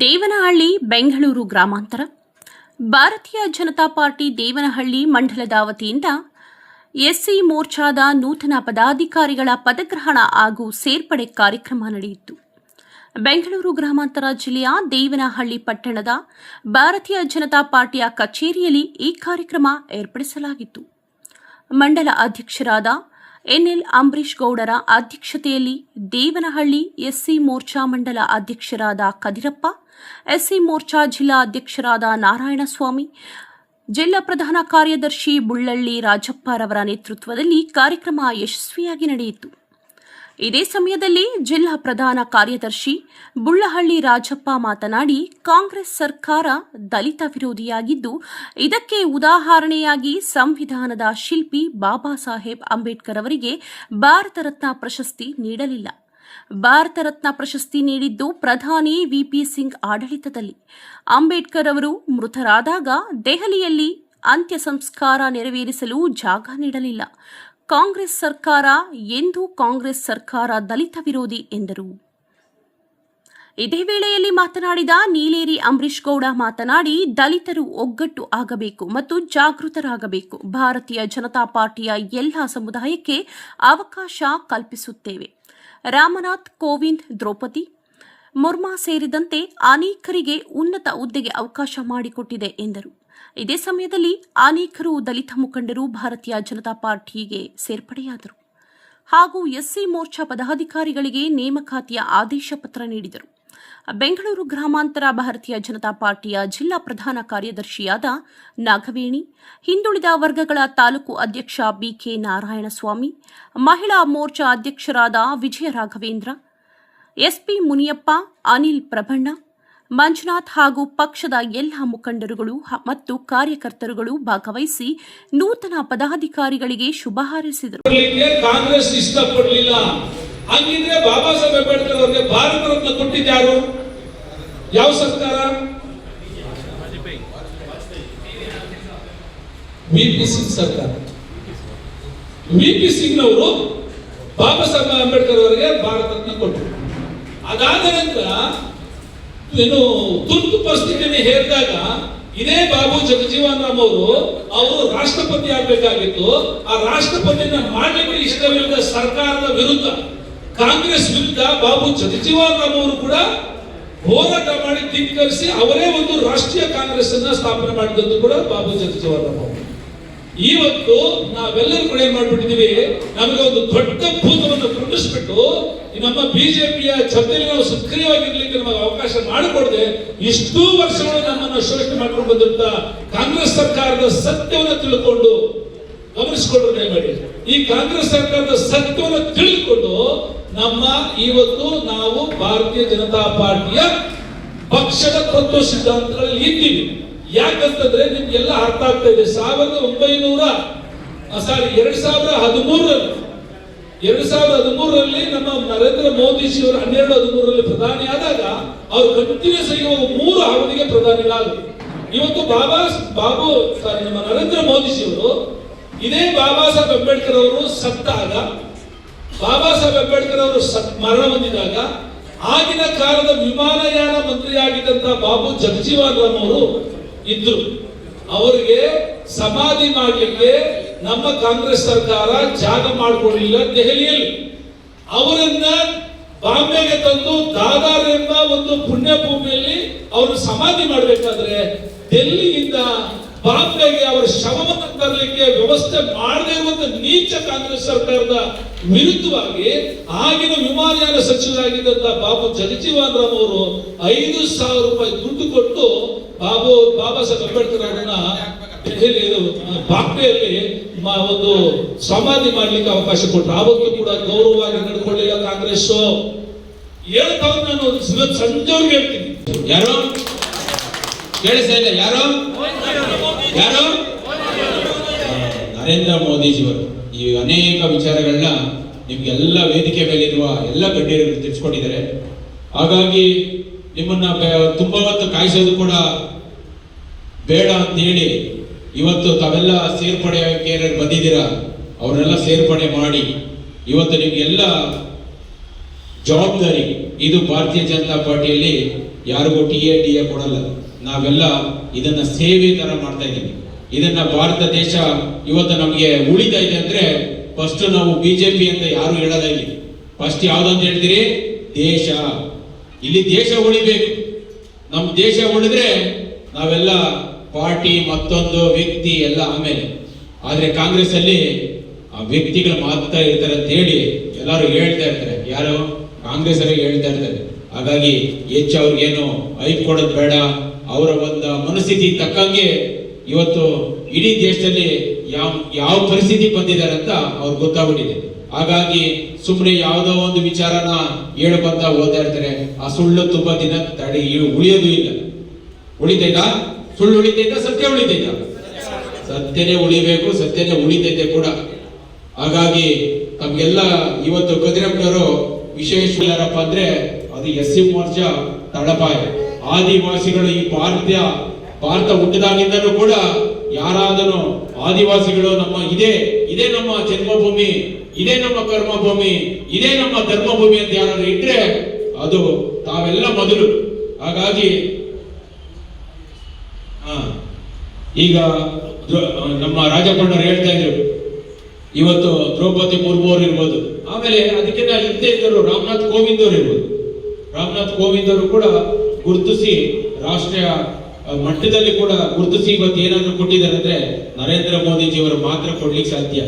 ದೇವನಹಳ್ಳಿ ಬೆಂಗಳೂರು ಗ್ರಾಮಾಂತರ ಭಾರತೀಯ ಜನತಾ ಪಾರ್ಟಿ ದೇವನಹಳ್ಳಿ ಮಂಡಲದ ವತಿಯಿಂದ ಎಸ್ಸಿ ಮೋರ್ಚಾದ ನೂತನ ಪದಾಧಿಕಾರಿಗಳ ಪದಗ್ರಹಣ ಹಾಗೂ ಸೇರ್ಪಡೆ ಕಾರ್ಯಕ್ರಮ ನಡೆಯಿತು. ಬೆಂಗಳೂರು ಗ್ರಾಮಾಂತರ ಜಿಲ್ಲೆಯ ದೇವನಹಳ್ಳಿ ಪಟ್ಟಣದ ಭಾರತೀಯ ಜನತಾ ಪಾರ್ಟಿಯ ಕಚೇರಿಯಲ್ಲಿ ಈ ಕಾರ್ಯಕ್ರಮ ಏರ್ಪಡಿಸಲಾಗಿತ್ತು. ಮಂಡಲ ಅಧ್ಯಕ್ಷರಾದ ಎನ್ಎಲ್ ಅಂಬರೀಶ್ ಗೌಡರ ಅಧ್ಯಕ್ಷತೆಯಲ್ಲಿ ದೇವನಹಳ್ಳಿ ಎಸ್ಸಿ ಮೋರ್ಚಾ ಮಂಡಲ ಅಧ್ಯಕ್ಷರಾದ ಕದಿರಪ್ಪ, ಎಸ್ಸಿ ಮೋರ್ಚಾ ಜಿಲ್ಲಾ ಅಧ್ಯಕ್ಷರಾದ ನಾರಾಯಣಸ್ವಾಮಿ, ಜಿಲ್ಲಾ ಪ್ರಧಾನ ಕಾರ್ಯದರ್ಶಿ ಬುಳ್ಳಳ್ಳಿ ರಾಜಪ್ಪರವರ ನೇತೃತ್ವದಲ್ಲಿ ಕಾರ್ಯಕ್ರಮ ಯಶಸ್ವಿಯಾಗಿ ನಡೆಯಿತು. ಇದೇ ಸಮಯದಲ್ಲಿ ಜಿಲ್ಲಾ ಪ್ರಧಾನ ಕಾರ್ಯದರ್ಶಿ ಬುಳ್ಳಹಳ್ಳಿ ರಾಜಪ್ಪ ಮಾತನಾಡಿ, ಕಾಂಗ್ರೆಸ್ ಸರ್ಕಾರ ದಲಿತ ವಿರೋಧಿಯಾಗಿದ್ದು, ಇದಕ್ಕೆ ಉದಾಹರಣೆಯಾಗಿ ಸಂವಿಧಾನದ ಶಿಲ್ಪಿ ಬಾಬಾ ಸಾಹೇಬ್ ಅಂಬೇಡ್ಕರ್ ಅವರಿಗೆ ಭಾರತ ರತ್ನ ಪ್ರಶಸ್ತಿ ನೀಡಲಿಲ್ಲ. ಭಾರತ ರತ್ನ ಪ್ರಶಸ್ತಿ ನೀಡಿದ್ದು ಪ್ರಧಾನಿ ವಿಪಿ ಸಿಂಗ್ ಆಡಳಿತದಲ್ಲಿ. ಅಂಬೇಡ್ಕರ್ ಅವರು ಮೃತರಾದಾಗ ದೆಹಲಿಯಲ್ಲಿ ಅಂತ್ಯ ಸಂಸ್ಕಾರ ನೆರವೇರಿಸಲು ಜಾಗ ನೀಡಲಿಲ್ಲ. ಕಾಂಗ್ರೆಸ್ ಸರ್ಕಾರ ಎಂದು ಕಾಂಗ್ರೆಸ್ ಸರ್ಕಾರ ದಲಿತ ವಿರೋಧಿ ಎಂದರು. ಇದೇ ವೇಳೆಯಲ್ಲಿ ಮಾತನಾಡಿದ ನೀಲೇರಿ ಅಂಬರೀಶ್ ಗೌಡ ಮಾತನಾಡಿ, ದಲಿತರು ಒಗ್ಗಟ್ಟು ಆಗಬೇಕು ಮತ್ತು ಜಾಗೃತರಾಗಬೇಕು. ಭಾರತೀಯ ಜನತಾ ಪಾರ್ಟಿಯ ಎಲ್ಲ ಸಮುದಾಯಕ್ಕೆ ಅವಕಾಶ ಕಲ್ಪಿಸುತ್ತೇವೆ. ರಾಮನಾಥ್ ಕೋವಿಂದ್, ದ್ರೌಪದಿ ಮುರ್ಮು ಸೇರಿದಂತೆ ಅನೇಕರಿಗೆ ಉನ್ನತ ಹುದ್ದೆಗೆ ಅವಕಾಶ ಮಾಡಿಕೊಟ್ಟಿದೆ ಎಂದರು. ಇದೇ ಸಮಯದಲ್ಲಿ ಅನೇಕರು ದಲಿತ ಮುಖಂಡರು ಭಾರತೀಯ ಜನತಾ ಪಾರ್ಟಿಗೆ ಸೇರ್ಪಡೆಯಾದರು ಹಾಗೂ ಎಸ್ಸಿ ಮೋರ್ಚಾ ಪದಾಧಿಕಾರಿಗಳಿಗೆ ನೇಮಕಾತಿಯ ಆದೇಶ ಪತ್ರ ನೀಡಿದರು. ಬೆಂಗಳೂರು ಗ್ರಾಮಾಂತರ ಭಾರತೀಯ ಜನತಾ ಪಾರ್ಟಿಯ ಜಿಲ್ಲಾ ಪ್ರಧಾನ ಕಾರ್ಯದರ್ಶಿಯಾದ ನಾಗವೇಣಿ, ಹಿಂದುಳಿದ ವರ್ಗಗಳ ತಾಲೂಕು ಅಧ್ಯಕ್ಷ ಬಿಕೆ ನಾರಾಯಣಸ್ವಾಮಿ, ಮಹಿಳಾ ಮೋರ್ಚಾ ಅಧ್ಯಕ್ಷರಾದ ವಿಜಯ ರಾಘವೇಂದ್ರ, ಎಸ್ಪಿ ಮುನಿಯಪ್ಪ, ಅನಿಲ್ ಪ್ರಭಣ್ಣ, ಮಂಜುನಾಥ್ ಹಾಗೂ ಪಕ್ಷದ ಎಲ್ಲ ಮುಖಂಡರುಗಳು ಮತ್ತು ಕಾರ್ಯಕರ್ತರುಗಳು ಭಾಗವಹಿಸಿ ನೂತನ ಪದಾಧಿಕಾರಿಗಳಿಗೆ ಶುಭ ಹಾರೈಸಿದರು. ಕಾಂಗ್ರೆಸ್ ಇಷ್ಟಪಡಲಿಲ್ಲ. ಹಾಗಿದ್ರೆ ಬಾಬಾ ಸಾಹೇಬ್ ಅಂಬೇಡ್ಕರ್ ಅವರಿಗೆ ಭಾರತ ರತ್ನ ಕೊಟ್ಟಿದ್ಯಾರು? ಯಾವ ಸರ್ಕಾರ? ವಿಪಿ ಸಿಂಗ್ ಸರ್ಕಾರ. ವಿಪಿ ಸಿಂಗ್ ಅವರು ಬಾಬಾ ಸಾಹೇಬ್ ಅಂಬೇಡ್ಕರ್ ಅವರಿಗೆ ಭಾರತ ರತ್ನ ಕೊಟ್ಟರು. ಅದಾದ ನಂತರ ತುರ್ತು ಪರಿಸ್ಥಿತಿಯನ್ನು ಹೇರಿದಾಗ ಇದೇ ಬಾಬು ಜಗಜೀವನ್ ರಾಮ್ ಅವರು ರಾಷ್ಟ್ರಪತಿ ಆಗಬೇಕಾಗಿತ್ತು. ಆ ರಾಷ್ಟ್ರಪತಿಯನ್ನ ಮಾಡಲಿಕ್ಕೆ ಇಷ್ಟವಿಲ್ಲದ ಸರ್ಕಾರದ ವಿರುದ್ಧ, ಕಾಂಗ್ರೆಸ್ ವಿರುದ್ಧ ಬಾಬು ಜಗಜೀವನ್ ರಾಮ್ ಅವರು ಕೂಡ ಹೋರಾಟ ಮಾಡಿ ಧಿಕ್ಕರಿಸಿ ಅವರೇ ಒಂದು ರಾಷ್ಟ್ರೀಯ ಕಾಂಗ್ರೆಸ್ ಅನ್ನ ಸ್ಥಾಪನೆ ಮಾಡಿದ್ದು ಕೂಡ ಬಾಬು ಜಗಜೀವನ್ ರಾಮ್ ಅವರು. ಇವತ್ತು ನಾವೆಲ್ಲರೂ ಕೂಡ ಏನ್ ಮಾಡ್ಬಿಟ್ಟಿದೀವಿ, ನಮಗೆ ಒಂದು ದೊಡ್ಡ ಭೂತವನ್ನು ಕೃಷಿಸ್ಬಿಟ್ಟು ನಮ್ಮ ಬಿಜೆಪಿಯ ಜೊತೆಲಿ ನಾವು ಸಕ್ರಿಯವಾಗಿರ್ಲಿಕ್ಕೆ ನಮಗೆ ಅವಕಾಶ ಮಾಡಿಕೊಡದೆ ಇಷ್ಟೂ ವರ್ಷಗಳು ನಮ್ಮನ್ನು ಶೋಷಣೆ ಮಾಡ್ಕೊಂಡು ಬಂದಂತ ಕಾಂಗ್ರೆಸ್ ಸರ್ಕಾರದ ಸತ್ಯವನ್ನು ತಿಳ್ಕೊಂಡು ಗಮನಿಸಿಕೊಂಡ್ರೆ ದಯಮಾಡಿ ಈ ಕಾಂಗ್ರೆಸ್ ಸರ್ಕಾರದ ಸತ್ಯವನ್ನು ತಿಳಿದುಕೊಂಡು ಇವತ್ತು ನಾವು ಭಾರತೀಯ ಜನತಾ ಪಾರ್ಟಿಯ ಪಕ್ಷದ ತತ್ವ ಸಿದ್ಧಾಂತಗಳಲ್ಲಿ ಇದ್ದೀವಿ. ಯಾಕಂತಂದ್ರೆ ನಿಮ್ಗೆಲ್ಲ ಅರ್ಥ ಆಗ್ತಾ ಇದೆ. 2013ರಲ್ಲಿ ನಮ್ಮ ನರೇಂದ್ರ ಮೋದಿಜಿ ಅವರು 12-13ರಲ್ಲಿ ಪ್ರಧಾನಿ ಆದಾಗ ಅವರು ಕಂಟಿನ್ಯೂಸ್ ಆಗಿ 3 ಅವಧಿಗೆ ಪ್ರಧಾನಿಗಳಾದರು. ಇವತ್ತು ನಮ್ಮ ನರೇಂದ್ರ ಮೋದಿಜಿ ಅವರು ಇದೇ ಬಾಬಾ ಸಾಹೇಬ್ ಅಂಬೇಡ್ಕರ್ ಅವರು ಸತ್ತಾಗ, ಬಾಬಾ ಸಾಹೇಬ್ ಅಂಬೇಡ್ಕರ್ ಅವರು ಮರಣ ಹೊಂದಿದಾಗ ಆಗಿನ ಕಾಲದ ವಿಮಾನಯಾನ ಮಂತ್ರಿಯಾಗಿದ್ದಂತಹ ಬಾಬು ಜಗಜೀವನ್ ರಾಮ್ ಅವರು ಇದ್ರು. ಅವರಿಗೆ ಸಮಾಧಿ ಮಾಡಲಿಕ್ಕೆ ನಮ್ಮ ಕಾಂಗ್ರೆಸ್ ಸರ್ಕಾರ ಜಾಗ ಮಾಡಿಕೊಡಲಿಲ್ಲ ದೆಹಲಿಯಲ್ಲಿ. ಅವರನ್ನ ಬಾಂಬೆಗೆ ತಂದು ದಾದಾರ್ ಎಂಬ ಒಂದು ಪುಣ್ಯ ಭೂಮಿಯಲ್ಲಿ ಅವರು ಸಮಾಧಿ ಮಾಡಬೇಕಾದ್ರೆ ಡೆಲ್ಲಿಯಿಂದ ಬಾಂಬೆಗೆ ಅವರ ಶವವನ್ನು ತರಲಿಕ್ಕೆ ವ್ಯವಸ್ಥೆ ಮಾಡದೇ ಇರುವಂತ ನೀಚ ಕಾಂಗ್ರೆಸ್ ಸರ್ಕಾರದ ವಿರುದ್ಧವಾಗಿ ಆಗಿನ ವಿಮಾನಯಾನ ಸಚಿವರಾಗಿದ್ದಂತಹ ಬಾಬು ಜಗಜೀವನ್ ರಾಮ್ ಅವರು 5,000 ರೂಪಾಯಿ ದುಡ್ಡು ಕೊಟ್ಟು ಬಾಬಾ ಸಾಹೇಬ್ ಅಂಬೇಡ್ಕರ್ ಅವರನ್ನ ಬಾಂಬೆಯಲ್ಲಿ ಒಂದು ಸಮಾಧಿ ಮಾಡ್ಲಿಕ್ಕೆ ಅವಕಾಶ ಕೊಟ್ಟರು. ಆವತ್ತು ಕೂಡ ಗೌರವವಾಗಿ ನಡ್ಕೊಳ್ಳಿಲ್ಲ ಕಾಂಗ್ರೆಸ್. ಹೇಳ್ತಾವ್ ನಾನು ಸಂಜೆವ್ರಿಗೆ ಹೇಳ್ತೀನಿ, ಯಾರೋ ಕೇಳಿಸ್ತಾ ಇಲ್ಲ, ಯಾರೋ ನರೇಂದ್ರ ಮೋದಿಜಿಯವರು ಈ ಅನೇಕ ವಿಚಾರಗಳನ್ನ ನಿಮ್ಗೆಲ್ಲ ವೇದಿಕೆ ಮೇಲಿರುವ ಎಲ್ಲ ಗಣ್ಯರು ತಿಳಿಸ್ಕೊಟ್ಟಿದ್ದಾರೆ. ಹಾಗಾಗಿ ನಿಮ್ಮನ್ನ ತುಂಬಾ ಹೊತ್ತು ಕಾಯಿಸೋದು ಕೂಡ ಬೇಡ ಅಂತ ಹೇಳಿ ಇವತ್ತು ತಾವೆಲ್ಲ ಸೇರ್ಪಡೆಗೆ ಬಂದಿದ್ದೀರಾ, ಅವರೆಲ್ಲ ಸೇರ್ಪಡೆ ಮಾಡಿ ಇವತ್ತು ನಿಮ್ಗೆಲ್ಲ ಜವಾಬ್ದಾರಿ ಇದು ಭಾರತೀಯ ಜನತಾ ಪಾರ್ಟಿಯಲ್ಲಿ ಯಾರಿಗೂ ಡಿ ಎ ಕೊಡಲ್ಲ. ನಾವೆಲ್ಲ ಇದನ್ನ ಸೇವೆ ತರ ಮಾಡ್ತಾ ಇದ್ದೀವಿ. ಇದನ್ನ ಭಾರತ ದೇಶ ಇವತ್ತು ನಮಗೆ ಉಳಿತಾ ಇದೆ ಅಂದ್ರೆ ಫಸ್ಟ್ ನಾವು ಬಿಜೆಪಿ ಅಂತ ಯಾರು ಹೇಳಲ್ಲ. ಇಲ್ಲಿ ಫಸ್ಟ್ ಯಾವ್ದಂತ ಹೇಳ್ತೀರಿ? ದೇಶ. ಇಲ್ಲಿ ದೇಶ ಉಳಿಬೇಕು. ನಮ್ಮ ದೇಶ ಉಳಿದ್ರೆ ನಾವೆಲ್ಲ ಪಾರ್ಟಿ ಮತ್ತೊಂದು ವ್ಯಕ್ತಿ ಎಲ್ಲ ಆಮೇಲೆ. ಆದ್ರೆ ಕಾಂಗ್ರೆಸ್ ಅಲ್ಲಿ ಆ ವ್ಯಕ್ತಿಗಳು ಮಾತ್ರ ಇರ್ತಾರೆ ಅಂತ ಹೇಳಿ ಎಲ್ಲರೂ ಹೇಳ್ತಾ ಇರ್ತಾರೆ. ಯಾರು? ಕಾಂಗ್ರೆಸ್ ಅವರಿಗೆ ಹೇಳ್ತಾ ಇರ್ತಾರೆ. ಹಾಗಾಗಿ ಹೆಚ್ಚು ಅವ್ರಿಗೇನು ಐಪ್ ಕೊಡೋದು ಬೇಡ. ಅವರ ಒಂದು ಮನಸ್ಥಿತಿ ತಕ್ಕಂಗೆ ಇವತ್ತು ಇಡೀ ದೇಶದಲ್ಲಿ ಯಾವ ಪರಿಸ್ಥಿತಿ ಬಂದಿದ್ದಾರೆ ಅಂತ ಅವ್ರಿಗೆ ಗೊತ್ತಾಗ್ಬಿಟ್ಟಿದೆ. ಹಾಗಾಗಿ ಸುಮ್ಮನೆ ಯಾವುದೋ ಒಂದು ವಿಚಾರನ ಹೇಳ್ಕೊಂತ ಓದ್ತಾ ಇರ್ತಾರೆ. ಆ ಸುಳ್ಳು ತುಂಬಾ ದಿನ ತಡಿ ಉಳಿಯೋದು ಇಲ್ಲ. ಉಳಿತೈತಾ? ಸುಳ್ಳು ಉಳಿತೈತಾ? ಸತ್ಯ ಉಳಿತೈತಾ? ಸತ್ಯನೇ ಉಳಿಬೇಕು, ಸತ್ಯನೇ ಉಳಿತೈತೆ ಕೂಡ. ಹಾಗಾಗಿ ತಮ್ಗೆಲ್ಲ ಇವತ್ತು ಕದಿರಪ್ಪನವರು ವಿಶೇಷ ಯಾರಪ್ಪ ಅಂದ್ರೆ ಅದು SC ಮೋರ್ಚಾ ತಳಪಾಯ. ಆದಿವಾಸಿಗಳು ಈ ಭಾರತ ಹುಟ್ಟಿದಾಗಿಂದನೂ ಕೂಡ ಯಾರಾದರೂ ಆದಿವಾಸಿಗಳು ನಮ್ಮ ಇದೇ ನಮ್ಮ ಜನ್ಮಭೂಮಿ, ಇದೇ ನಮ್ಮ ಕರ್ಮಭೂಮಿ, ಇದೇ ನಮ್ಮ ಧರ್ಮಭೂಮಿ ಅಂತ ಯಾರಾದ್ರೂ ಇಟ್ರೆ ಅದು ತಾವೆಲ್ಲ ಮೊದಲು. ಹಾಗಾಗಿ ಈಗ ನಮ್ಮ ರಾಜಪ್ಪಣ್ಣವ್ರು ಹೇಳ್ತಾ ಇದ್ರು, ಇವತ್ತು ದ್ರೌಪದಿ ಮುರ್ಮು ಅವರು ಇರ್ಬೋದು, ಆಮೇಲೆ ಅದಕ್ಕಿಂತ ಹಿಂದೆ ಇದ್ದರು ರಾಮನಾಥ್ ಕೋವಿಂದ್ ಅವರು ಇರ್ಬೋದು. ರಾಮನಾಥ್ ಕೋವಿಂದ್ ಅವರು ಕೂಡ ಗುರುತಿಸಿ ರಾಷ್ಟ್ರೀಯ ಮಟ್ಟದಲ್ಲಿ ಕೂಡ ಗುರುತಿಸಿ ಇವತ್ತು ಏನಾದ್ರು ಕೊಟ್ಟಿದ್ದಾರೆ ಅಂದ್ರೆ ನರೇಂದ್ರ ಮೋದಿಜಿಯವರು ಮಾತ್ರ ಕೊಡ್ಲಿಕ್ಕೆ ಸಾಧ್ಯ.